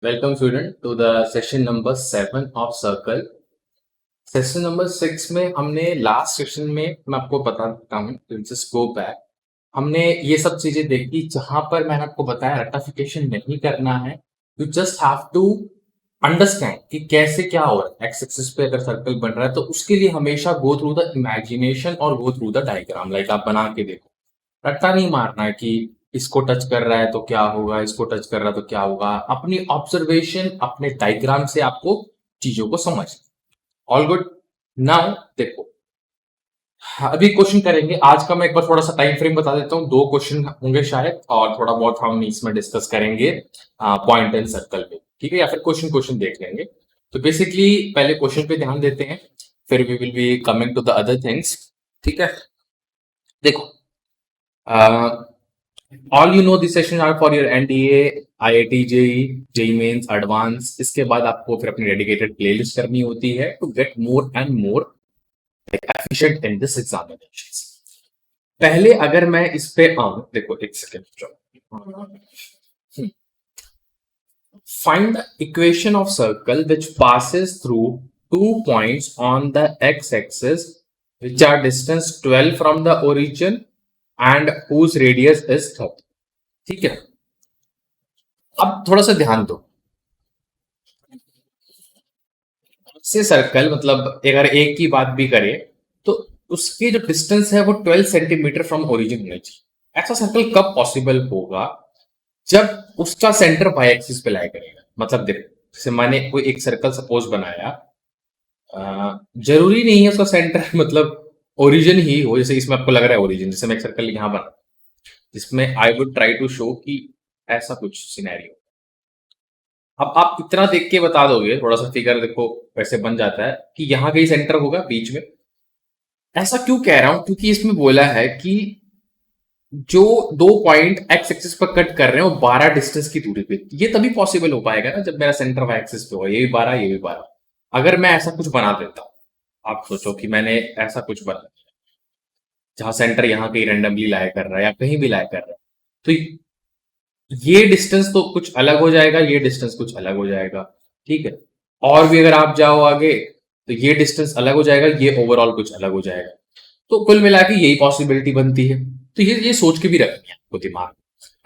Welcome student to the session number 7 of Circle. Session number 6 में हमने last session में मैं आपको बताता हूँ, जस्ट गो बैक। हमने ये सब चीजें देखी जहां पर मैंने आपको बताया रेक्टिफिकेशन नहीं करना है। You just have to understand कि कैसे क्या हो रहा है। एक्स एक्सिस पे अगर सर्कल बन रहा है तो उसके लिए हमेशा गो थ्रू द इमेजिनेशन और go through the diagram. Like आप बना के देखो, रट्टा नहीं मारना है कि इसको टच कर रहा है तो क्या होगा, इसको टच कर रहा है तो क्या होगा। अपनी ऑब्जर्वेशन अपने डायग्राम से आपको चीजों को समझ। All good. नाउ देखो, हाँ, अभी क्वेश्चन करेंगे आज का। मैं एक बार थोड़ा सा टाइम फ्रेम बता देता हूँ। 2 क्वेश्चन होंगे शायद, और थोड़ा बहुत हम इसमें डिस्कस करेंगे पॉइंट एंड सर्कल पे, ठीक है, या फिर क्वेश्चन क्वेश्चन देख लेंगे। तो बेसिकली पहले क्वेश्चन पे ध्यान देते हैं, फिर we will be coming to the other things. ठीक है, देखो, all you know this session are for your NDA, IIT JEE, JEE mains, advance. इसके बाद आपको फिर अपनी डेडिकेटेड प्लेलिस्ट करनी होती है to get more and more efficient in this examinations. पहले अगर मैं इस पे आऊं, देखो एक second. Find the equation of circle which passes through 2 points on the x-axis which are distance 12 from the origin and whose radius is 30। ठीक है, अब थोड़ा सा ध्यान दो। से सर्कल मतलब अगर एक की बात भी करें तो उसकी जो डिस्टेंस है वो 12 सेंटीमीटर फ्रॉम ओरिजिन होनी चाहिए। ऐसा सर्कल कब पॉसिबल होगा? जब उसका सेंटर वाई एक्सिस पे लाई करेगा। मतलब देखो, जैसे मैंने कोई एक सर्कल सपोज बनाया, जरूरी नहीं है उसका सेंटर मतलब ओरिजिन ही हो। जैसे इसमें आपको लग रहा है ओरिजिन, जैसे मैं एक सर्कल यहां बना जिसमें I would try to show कि ऐसा कुछ सिनेरियो। अब आप इतना देख के बता दोगे, थोड़ा सा फिगर देखो वैसे बन जाता है कि यहाँ कहीं सेंटर होगा बीच में। ऐसा क्यों कह रहा हूं? क्योंकि इसमें बोला है कि जो 2 पॉइंट एक्स एक्सिस पर कट कर रहे हैं वो 12 डिस्टेंस की दूरी पे। ये तभी पॉसिबल हो पाएगा ना जब मेरा सेंटर वाई एक्सिस पे होगा। ये भी 12, ये भी 12। अगर मैं ऐसा कुछ बना देता हूं, आप सोचो कि मैंने ऐसा कुछ बना दिया जहां सेंटर यहाँ कहीं रेंडमली लाया कर रहा है या कहीं भी लाया कर रहा है, तो ये डिस्टेंस तो कुछ अलग हो जाएगा, ये डिस्टेंस कुछ अलग हो जाएगा। ठीक है, और भी अगर आप जाओ आगे तो ये डिस्टेंस अलग हो जाएगा, ये ओवरऑल कुछ अलग हो जाएगा। तो कुल मिला के यही पॉसिबिलिटी बनती है। तो ये सोच के भी रखनी है आपको दिमाग।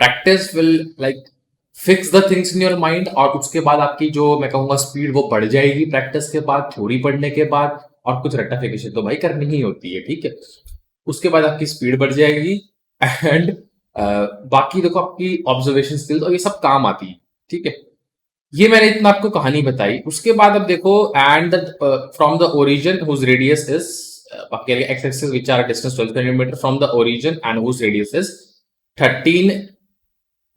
Practice will like fix the things in your mind, और उसके बाद आपकी जो मैं कहूंगा स्पीड वो बढ़ जाएगी प्रैक्टिस के बाद, थ्योरी पढ़ने के बाद। और कुछ रेक्टिफिकेशन तो भाई करनी ही होती है, ठीक है। उसके बाद आपकी स्पीड बढ़ जाएगी एंड बाकी देखो आपकी ऑब्जर्वेशन स्किल्स और ये सब काम आती है, ठीक है। ये मैंने इतना आपको कहानी बताई। उसके बाद अब देखो, and from the origin whose radius is, x axis which are distance 12 centimetre from the origin and whose radius is 13।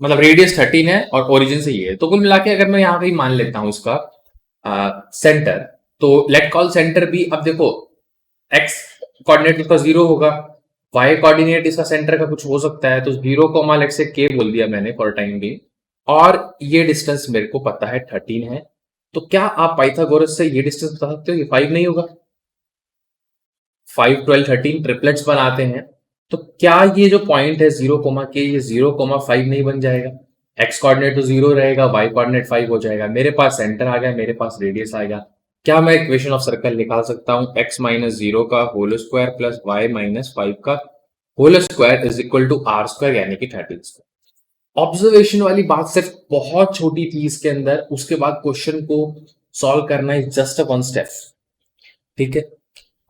मतलब रेडियस 13 है और ओरिजिन से ये है। तो कुल मिला के अगर मैं यहाँ कहीं मान लेता हूं उसका सेंटर, तो लेट कॉल सेंटर भी। अब देखो, एक्स कोऑर्डिनेट इसका 0 होगा, वाई कोऑर्डिनेट इसका सेंटर का कुछ हो सकता है, तो 0 को मान लेट्स से के बोल दिया मैंने फॉर टाइम भी। और ये डिस्टेंस मेरे को पता है 13 है। तो क्या आप पाइथागोरस से ये डिस्टेंस बता सकते हो? ये 5 नहीं होगा? 5, 12, 13 ट्रिपलेट्स बनाते हैं। तो क्या ये जो पॉइंट है 0 कोमा के, ये 0,5 नहीं बन जाएगा? एक्स कोऑर्डिनेट तो 0 रहेगा, वाई कोऑर्डिनेट 5 हो जाएगा। मेरे पास सेंटर आ गया, मेरे पास रेडियस आ गया। क्या मैं इक्वेशन ऑफ सर्कल निकाल सकता हूं? x माइनस 0 का whole square plus y minus 5 का whole square is equal to r square, यानी कि 13 स्क्वायर। ऑब्जर्वेशन वाली बात सिर्फ बहुत छोटी थी इसके अंदर। उसके बाद क्वेश्चन को सॉल्व करना is just a one step, ठीक है।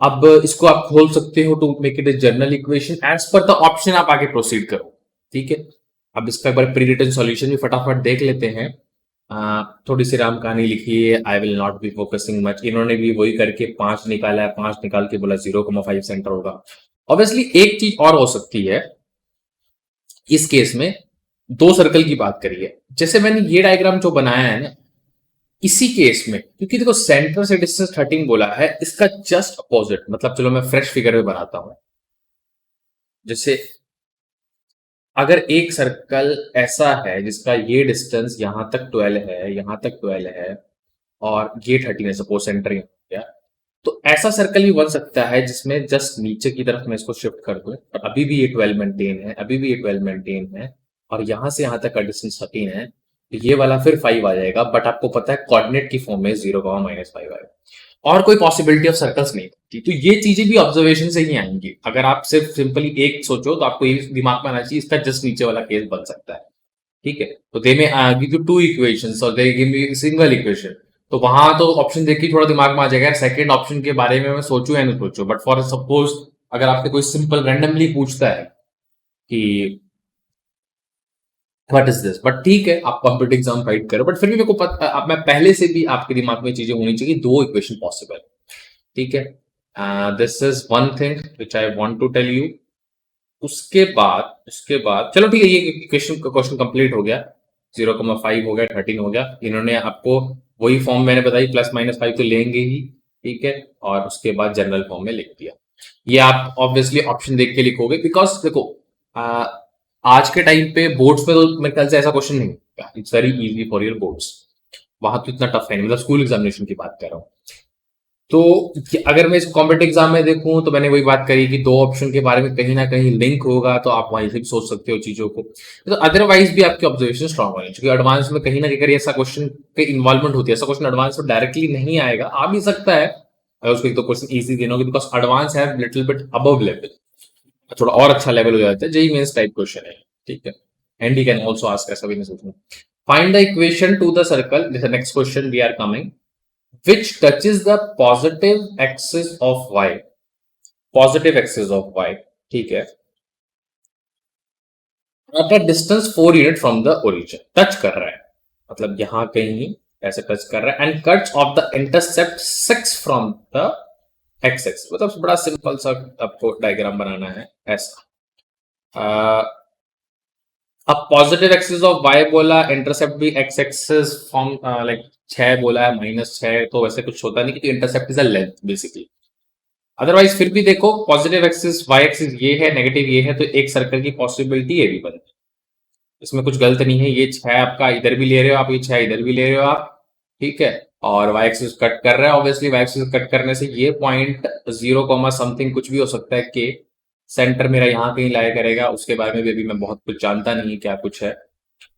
अब इसको आप खोल सकते हो to make it a general equation as per the option, आप आगे प्रोसीड करो, ठीक है। अब इसका एक बार प्री रिटन सॉल्यूशन भी फटाफट देख लेते हैं। थोड़ी सी राम कहानी लिखी है, I will not be focusing much. इन्होंने भी वही करके 5 निकाला है, 5 निकाल के बोला 0,5 सेंटर होगा। ऑब्वियसली एक चीज और हो सकती है इस केस में। 2 सर्कल की बात करिए, जैसे मैंने ये डायग्राम जो बनाया है ना, इसी केस में क्योंकि देखो सेंटर से डिस्टेंस 13 बोला है, इसका जस्ट अपोजिट, मतलब चलो मैं फ्रेश फिगर में बनाता हूं। जैसे अगर एक सर्कल ऐसा है जिसका ये डिस्टेंस यहां तक 12 है, यहां तक 12 है, और ये 13 है, सपोज सेंटर यहां हो गया, तो ऐसा सर्कल भी बन सकता है जिसमें जस्ट नीचे की तरफ मैं इसको शिफ्ट कर दूं और अभी भी ये 12 मेंटेन है, अभी भी ये 12 मेंटेन है, और यहां से यहां तक का डिस्टेंस 13 है। तो ये वाला फिर 5 आ जाएगा, बट आपको पता है कोऑर्डिनेट की फॉर्म में 0, -5 आएगा, और कोई पॉसिबिलिटी ऑफ सर्कल्स नहीं थी। तो ये चीजें भी ऑब्जर्वेशन से ही आएंगी। अगर आप सिर्फ सिंपली एक सोचो तो आपको ये दिमाग में आना चाहिए इसका जस्ट नीचे वाला केस बन सकता है, ठीक है। तो दे में गिव यू टू इक्वेशंस और they give me single equation, तो वहां तो ऑप्शन देख के थोड़ा दिमाग में आ जाएगा सेकंड ऑप्शन के बारे में मैं सोचूं या नहीं सोचूं। बट फॉर सपोज अगर आपसे कोई सिंपल रैंडमली पूछता है कि व्हाट इज दिस, बट ठीक है आप कॉम्पिटेटिव एग्जाम फाइट करो, बट फिर भी मेरे को पता अब मैं पहले से भी आपके दिमाग में चीजें होनी चाहिए, दो इक्वेशन पॉसिबल, ठीक है। This is one thing which I want to tell you. उसके बाद चलो ठीक है, ये क्वेश्चन कंप्लीट हो गया। 0,5 हो गया, 13 हो गया। इन्होंने आपको वही फॉर्म मैंने बताई, +-5 तो लेंगे ही, ठीक है। और उसके बाद जनरल फॉर्म में लिख दिया। ये आप ऑब्वियसली ऑप्शन देख के लिखोगे, बिकॉज देखो आ, आज के टाइम पे बोर्ड्स में तो मेरे ख्याल से ऐसा क्वेश्चन नहीं होगा। It's very easy for your boards, वहां तो इतना टफ है नहीं, मतलब स्कूल एग्जामिनेशन की बात कर रहा हूँ। तो अगर मैं इस कॉम्पिटेटिव एग्जाम में देखूं तो मैंने वही बात करी कि दो ऑप्शन के बारे में कहीं ना कहीं लिंक होगा, तो आप वहीं से भी सोच सकते हो चीजों को। तो अदरवाइज भी आपकी ऑब्जर्वेशन स्ट्रांग होनी चाहिए। एडवांस में कहीं ना कहीं ऐसा क्वेश्चन के इन्वॉल्वमेंट होती है, ऐसा क्वेश्चन एडवांस में डायरेक्टली नहीं आएगा, आ भी सकता है अगर उसको एक तो क्वेश्चन इजी देना होगा, बिकॉज एडवांस है लिटिल बिट अबव लेवल, थोड़ा और अच्छा लेवल हो जाता है, जेई मेंस टाइप क्वेश्चन है, ठीक है। And you can also ask, ऐसा भी नहीं सोचना। Find the equation to the circle, this next question we are coming, which touches the positive axis of y, positive axis of y, ठीक है, at a distance 4 unit from the origin, touch कर रहा है, मतलब यहां कहीं ऐसे touch कर रहा है, and cuts of the intercept 6 from the x axis, मतलब बड़ा सिंपल सा आपको डायग्राम बनाना है ऐसा। अब पॉजिटिव एक्सिस ऑफ वाई बोला, इंटरसेप्ट भी एक्स एक्सिस फॉर्म लाइक 6 बोला है, -6, तो वैसे कुछ होता नहीं कि intercept is a length basically. Otherwise फिर भी देखो पॉजिटिव एक्सिस वाई एक्सिस ये है, नेगेटिव ये है, तो एक सर्कल की पॉसिबिलिटी ये भी बनती है, इसमें कुछ गलत नहीं है। ये 6 आपका इधर भी ले रहे हो आप, ये 6 इधर भी ले रहे हो आप, ठीक है। और वाई एक्सिस कट कर रहा है, ऑब्वियसली वाई एक्सिस कट करने से ये पॉइंट 0, समथिंग कुछ भी हो सकता है के सेंटर मेरा यहाँ कहीं लाया करेगा, उसके बारे में भी अभी मैं बहुत कुछ जानता नहीं क्या कुछ है,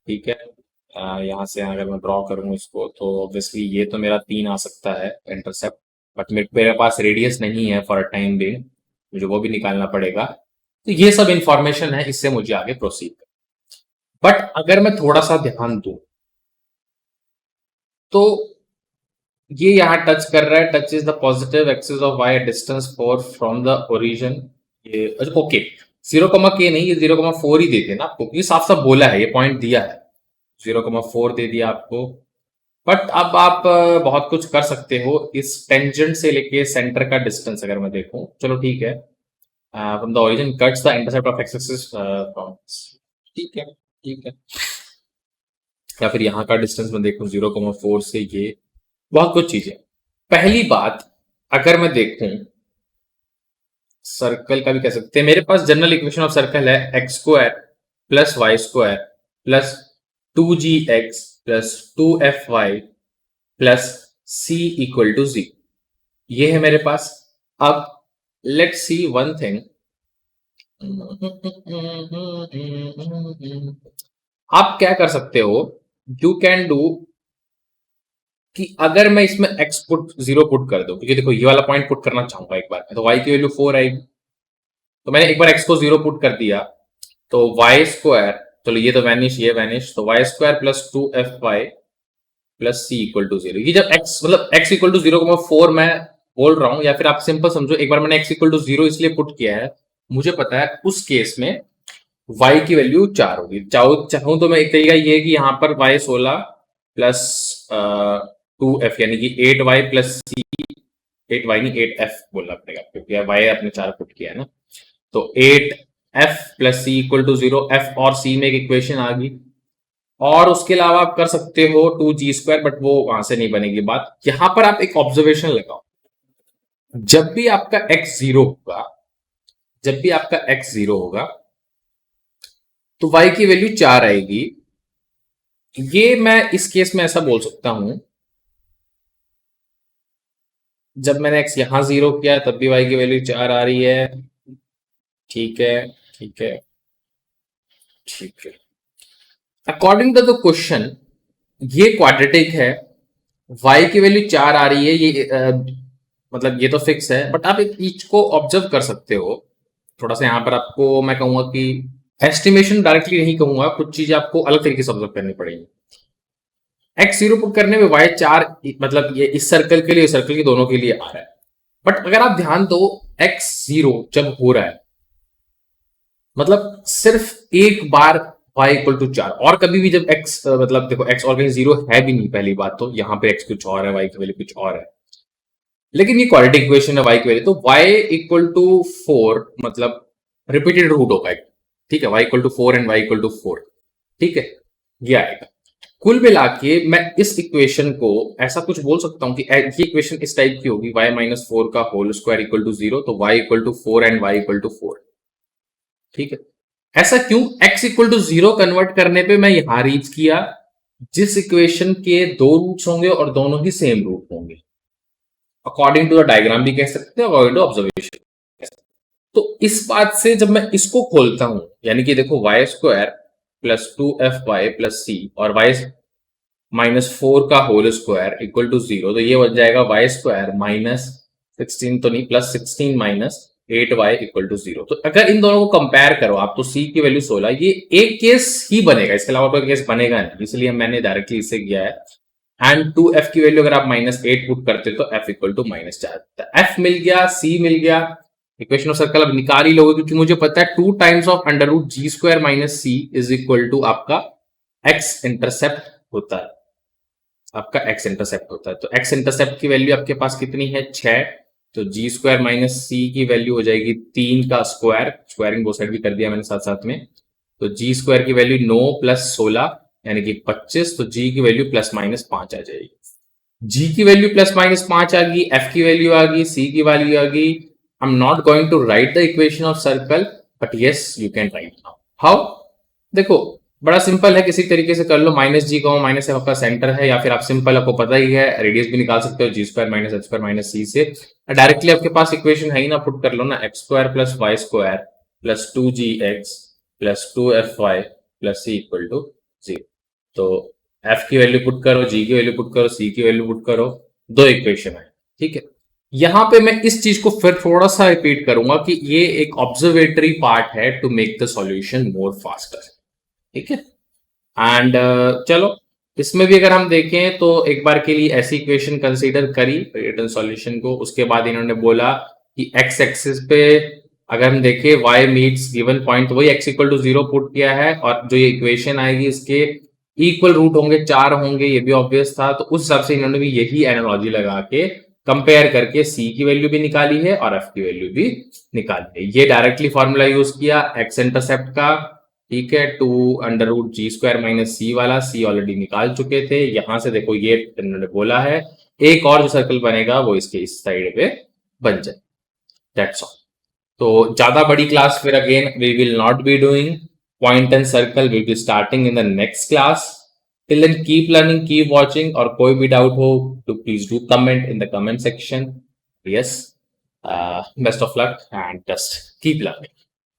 ठीक है। यहाँ से अगर मैं ड्रॉ करूँ इसको तो ऑब्वियसली ये तो मेरा 3 आ सकता है इंटरसेप्ट, बट मेरे पास रेडियस नहीं है फॉर अ टाइम बिंग, मुझे वो भी निकालना पड़ेगा। तो ये सब इंफॉर्मेशन है, इससे मुझे आगे प्रोसीड कर, बट अगर मैं थोड़ा सा ध्यान दूं तो ये यहाँ टच कर रहा है, touch is the positive axis of y distance 4 from the origin. ये ओके, 0, नहीं, ये 0,4 ही देते ना आपको, ये साफ साफ बोला है, ये पॉइंट दिया है, 0,4 दे दिया आपको। बट अब आप बहुत कुछ कर सकते हो, इस टेंजेंट से लेके सेंटर का डिस्टेंस अगर मैं देखूं, चलो ठीक है, from the origin cuts the intercept of x axis from, ठीक है, ठीक है। या फिर यहाँ का डिस्टेंस मैं देखूं 0,4 से, ये बहुत कुछ चीजें। पहली बात, अगर मैं देखूं सर्कल का भी कह सकते हैं, मेरे पास जनरल इक्वेशन ऑफ सर्कल है x² plus y² plus 2gx plus 2fy plus c equal to 0, ये है मेरे पास। अब लेट्स सी वन थिंग, आप क्या कर सकते हो, यू कैन डू कि अगर मैं इसमें x पुट 0 पुट कर दूं, क्योंकि देखो ये वाला पॉइंट पुट करना चाहूंगा एक बार, तो y की वैल्यू 4 आएगी, तो मैंने एक बार x को 0 पुट कर दिया, तो y², चलो ये तो वैनिश, ये वैनिश, तो y² plus 2fy plus c equal to 0। ये जब x मतलब x इक्वल टू 0,4 मैं बोल रहा हूं, या फिर आप सिंपल समझो, एक बार मैंने x इक्वल टू 0 इसलिए पुट किया है, मुझे पता है उस केस में y की वैल्यू 4 होगी। चाहूं तो मैं एक तरीका ये है कि यहाँ पर y 16 प्लस 2f यानी कि 8y प्लस c, 8y नहीं 8f बोलना पड़ेगा क्योंकि y आपने 4 पुट किया है ना, तो 8f plus c equal to 0, f और c में एक इक्वेशन आ गई। और उसके अलावा आप कर सकते हो 2g², बट वो वहां से नहीं बनेगी बात। यहां पर आप एक ऑब्जर्वेशन लगाओ, जब भी आपका x 0 होगा, जब भी आपका x 0 होगा तो y की वैल्यू 4 आएगी। ये मैं इस केस में ऐसा बोल सकता हूं, जब मैंने x यहां 0 किया तब भी y की वैल्यू 4 आ रही है, ठीक है, ठीक है, ठीक है। अकॉर्डिंग टू द क्वेश्चन ये क्वाड्रेटिक है, y की वैल्यू 4 आ रही है, ये मतलब ये तो फिक्स है, बट आप एक चीज को ऑब्जर्व कर सकते हो। थोड़ा सा यहाँ पर आपको मैं कहूंगा कि एस्टिमेशन डायरेक्टली नहीं कहूंगा, कुछ चीजें आपको अलग तरीके से ऑब्जर्व करनी पड़ेगी। एक्स जीरो पुट करने में वाई 4 मतलब ये इस सर्कल के लिए, इस सर्कल के दोनों के लिए आ रहा है। बट अगर आप ध्यान दो, एक्स जीरो जब हो रहा है मतलब सिर्फ एक बार y इक्वल टू 4, और कभी भी जब x मतलब देखो x और कहीं जीरो है भी नहीं, पहली बात तो यहाँ पे x कुछ और है, y की वैल्यू कुछ और है, लेकिन ये क्वाड्रेटिक इक्वेशन है y की वैल्यू, तो y इक्वल टू 4 मतलब रिपीटेड रूट होगा एक, ठीक है, y equal to 4 and y equal to 4, ठीक है, ये आएगा। कुल मिला के मैं इस इक्वेशन को ऐसा कुछ बोल सकता हूं कि ये इक्वेशन इस टाइप की होगी, y माइनस 4 का होल स्क्वायर इक्वल टू 0, तो y equal to 4 and y equal to 4, ठीक है। ऐसा क्यों? x इक्वल टू 0 कन्वर्ट करने पे मैं यहां रीच किया, जिस इक्वेशन के दो रूट्स होंगे और दोनों ही सेम रूट होंगे, अकॉर्डिंग टू द डायग्राम भी कह सकते हैं, अकॉर्डिंग टू ऑब्जर्वेशन। तो इस बात से जब मैं इसको खोलता हूं, यानी कि देखो y square plus 2f(y) plus c और वाई माइनस 4 का होल स्क्वायर इक्वल टू 0, तो ये बन जाएगा वाई स्क्वायर माइनस 16 तो नहीं, plus 16 minus 8y equal to 0। तो अगर इन दोनों को कंपेयर करो आप, तो c की वैल्यू 16, ये एक केस ही बनेगा, इसके अलावा कोई केस बनेगा नहीं, इसलिए मैंने डायरेक्टली इसे किया है। एंड 2f की वैल्यू अगर आप माइनस 8 पुट करते तो f इक्वल टू माइनस 4, तो f मिल गया, c मिल गया, इक्वेशन ऑफ सर्कल अब निकाल ही लोगे, क्योंकि मुझे पता है 2 times of under root g square minus c is equal to आपका x इंटरसेप्ट होता है, आपका x इंटरसेप्ट होता है। तो x इंटरसेप्ट की वैल्यू आपके पास कितनी है? 6, तो जी स्क्वायर माइनस सी की वैल्यू हो जाएगी 3 का स्क्वायर, स्क्वायरिंग दो साइड भी कर दिया मैंने साथ साथ में, तो जी स्क्वायर की वैल्यू 9 प्लस 16 यानी कि 25, तो जी की वैल्यू प्लस माइनस 5 आ जाएगी। जी की वैल्यू प्लस माइनस 5 आ गई, एफ की वैल्यू आ गई, सी की वैल्यू आ गई। I am not going to write the equation of circle, but yes you can write now. How? देखो बड़ा सिंपल है, किसी तरीके से कर लो, माइनस जी का माइनस एफ आपका सेंटर है, या फिर आप सिंपल, आपको पता ही है, रेडियस भी निकाल सकते हो g square minus f square minus c से, डायरेक्टली आपके पास इक्वेशन है ही ना, पुट कर लो ना, x square plus y square plus 2gx plus 2fy plus c equal to 0। तो एफ की वैल्यू पुट करो, जी की वैल्यू पुट करो, सी की वैल्यू पुट करो, दो इक्वेशन है, ठीक है। यहां पे मैं इस चीज को फिर थोड़ा सा रिपीट करूंगा कि ये एक ऑब्जर्वेटरी पार्ट है to make the solution more faster, ठीक है। एंड चलो इसमें भी अगर हम देखें तो एक बार के लिए ऐसी इक्वेशन कंसीडर करी रिटर्न सॉल्यूशन को, उसके बाद इन्होंने बोला कि एक्स एक्सिस पे अगर हम देखें y मीट्स गिवन पॉइंट, तो वही x इक्वल टू 0 पुट किया है, और जो ये इक्वेशन आएगी इसके इक्वल रूट होंगे, 4 होंगे, ये भी ऑब्वियस था, तो उस हिसाब से इन्होंने भी यही एनालॉजी लगा के कंपेयर करके c की वैल्यू भी निकाली है और f की वैल्यू भी निकाली है। ये डायरेक्टली फॉर्मूला यूज किया x इंटरसेप्ट का, ठीक है, 2 under root g square minus सी वाला, सी ऑलरेडी निकाल चुके थे, यहां से देखो ये इन्होंने बोला है एक और जो सर्कल बनेगा वो इसके इस साइड पे बन जाए, दैट्स ऑल। तो ज्यादा बड़ी क्लास फिर again we will not be doing, point and circle will be starting in the next class. Till then keep learning, keep watching, और कोई भी डाउट हो तो please do comment in the comment section. Yes, best of luck and just keep learning.